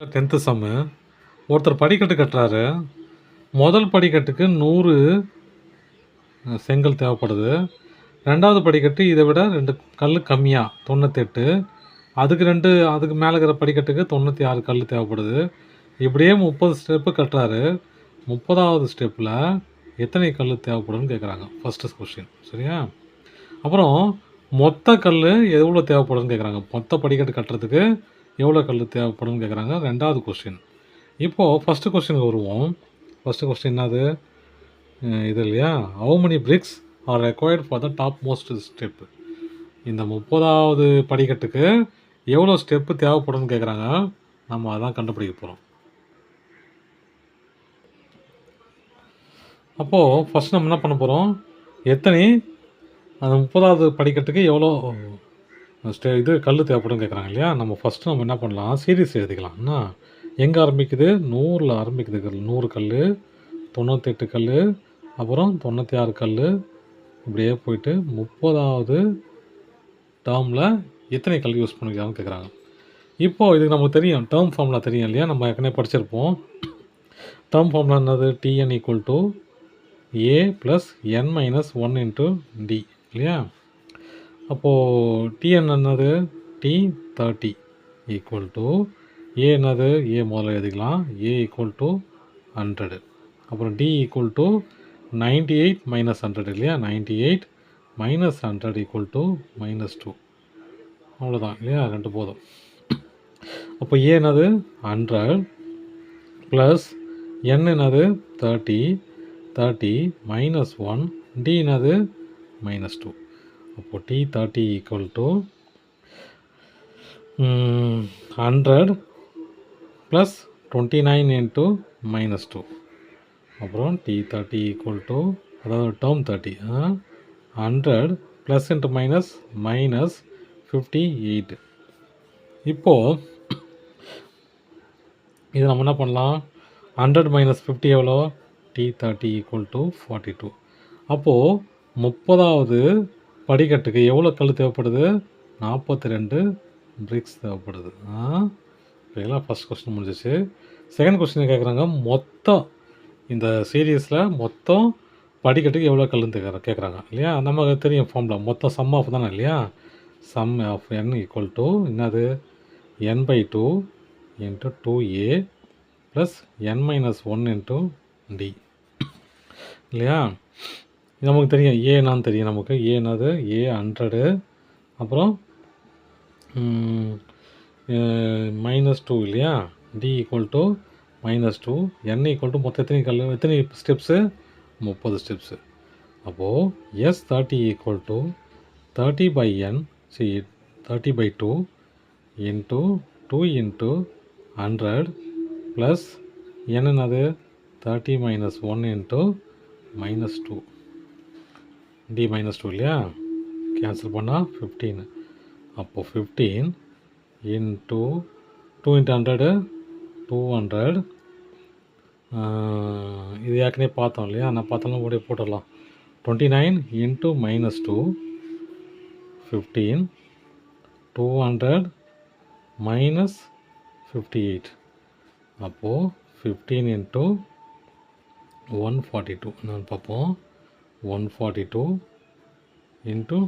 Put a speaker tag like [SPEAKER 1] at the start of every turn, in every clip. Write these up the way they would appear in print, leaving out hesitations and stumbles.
[SPEAKER 1] 10th சம்மு. ஒருத்தர் படிக்கட்டு கட்டுறாரு. முதல் படிக்கட்டுக்கு 100 செங்கல் தேவைப்படுது. 2வது படிக்கட்டு இதை விட 2 கல் கம்மியா 98. அதுக்கு மேலே இருக்கிற படிக்கட்டுக்கு 96 கல் தேவைப்படுது. இப்படியே 30 ஸ்டெப்பு கட்டுறாரு. 30வது ஸ்டெப்பில் எத்தனை கல் தேவைப்படும்னு கேட்குறாங்க. First question. சரியா? அப்புறம் மொத்த கல் எவ்வளோ தேவைப்படும்னு கேட்குறாங்க. மொத்த படிக்கட்டு கட்டுறதுக்கு எவ்வளோ கல் தேவைப்படும்னு கேட்குறாங்க. 2வது கொஸ்டின். இப்போது ஃபஸ்ட்டு கொஸ்டினுக்கு வருவோம். ஃபஸ்ட்டு கொஸ்டின் என்னது? இது இல்லையா? How many BRICS R required for the top most step. இந்த 30வது படிக்கட்டுக்கு எவ்வளோ ஸ்டெப்பு தேவைப்படும்னு கேட்குறாங்க. நம்ம அதான் கண்டுபிடிக்க போகிறோம். அப்போது ஃபஸ்ட் நம்ம என்ன பண்ண போகிறோம், எத்தனை அந்த 30வது படிக்கட்டுக்கு எவ்வளோ இது கல் தேவைப்படும் கேட்குறாங்க இல்லையா. நம்ம ஃபஸ்ட்டு நம்ம என்ன பண்ணலாம், சீரீஸ் எழுதிக்கலாம். என்ன எங்கே ஆரம்பிக்குது? 100ல் ஆரம்பிக்குது. 100 கல், 98 கல், அப்புறம் 96 கல், இப்படியே போயிட்டு 30வது டேர்மில் எத்தனை கல் யூஸ் பண்ணிக்கிறாங்கன்னு கேட்குறாங்க. இப்போது இதுக்கு நமக்கு தெரியும், டேர்ம் ஃபார்முலா தெரியும் இல்லையா, நம்ம ஏற்கனவே படிச்சிருப்போம். டேர்ம் ஃபார்முலா என்னது? Tn = A + n - 1 × D இல்லையா. அப்போது Tn என்னது? T30 = A என்னது? A முதல்ல எழுதிக்கலாம். A = 100. அப்புறம் D = 98 - 100 இல்லையா. 98 - 100 = -2. அவ்வளோதான் இல்லையா, 2 போதும். அப்போ A என்னது? 100 ப்ளஸ் n என்னது? 30 - 1, D என்னது? -2. அப்போது T30 = 100 ப்ளஸ் 29 × -2. அப்புறம் T30 = அதாவது டேர்ம் 30 100 ப்ளஸ் இன்ட்டு மைனஸ் -58. இப்போது இது நம்ம என்ன பண்ணலாம், 100 - 50 எவ்வளோ? T30 = 42. அப்போது 30வது படிக்கட்டுக்கு எவ்வளோ கல் தேவைப்படுது? 42 பிரிக்ஸ் தேவைப்படுது. ஓகேங்களா. ஃபஸ்ட் கொஸ்டின் முடிஞ்சிச்சு. செகண்ட் கொஸ்டின் கேட்குறாங்க, மொத்தம் இந்த சீரீஸில் மொத்தம் படிக்கட்டுக்கு எவ்வளோ கல்லுன்னு கேட்குறாங்க இல்லையா. நமக்கு தெரியும் ஃபார்முலா, மொத்தம் சம் ஆஃப் தானே இல்லையா. சம் ஆஃப் n = என்னது? n/2 × 2a plus n - 1 × D இல்லையா. நமக்கு தெரியும் ஏ என்னான்னு தெரியும் நமக்கு. ஏ என்னது? A 100, அப்புறம் -2 இல்லையா. D = -2, n = மொத்தம் எத்தனை ஸ்டெப்ஸு? 30 ஸ்டெப்ஸு. அப்போது S30 = 30/n 30/2 × 2 × 100 ப்ளஸ் n என்னது? 30 - 1 × -2. D -2 இல்லையா. கேன்சல் பண்ணால் 15. அப்போது 15 × 2 × 100 200. இது ஏற்கனவே பார்த்தோம் இல்லையா. நான் பார்த்தாலும் கூட போட்டுடலாம். 29 × -2 15 200 - 58. அப்போது 15 × 142. நான் பார்ப்போம். 142 ×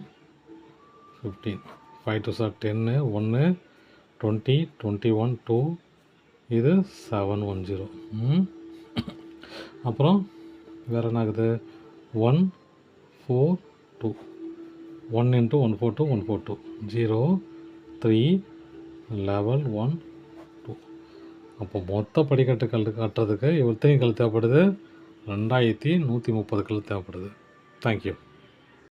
[SPEAKER 1] 15. 5 2s are 10, 1 20 21 2, இது 710. அப்புறம் வேறு என்ன ஆகுது? 142 1 × 142 142 0 3 11 1 2. அப்போ மொத்த படிக்கட்டு கல் கட்டுறதுக்கு எத்தனை கல் தேவைப்படுது? 2130 கல் தேவைப்படுது. தேங்க்யூ.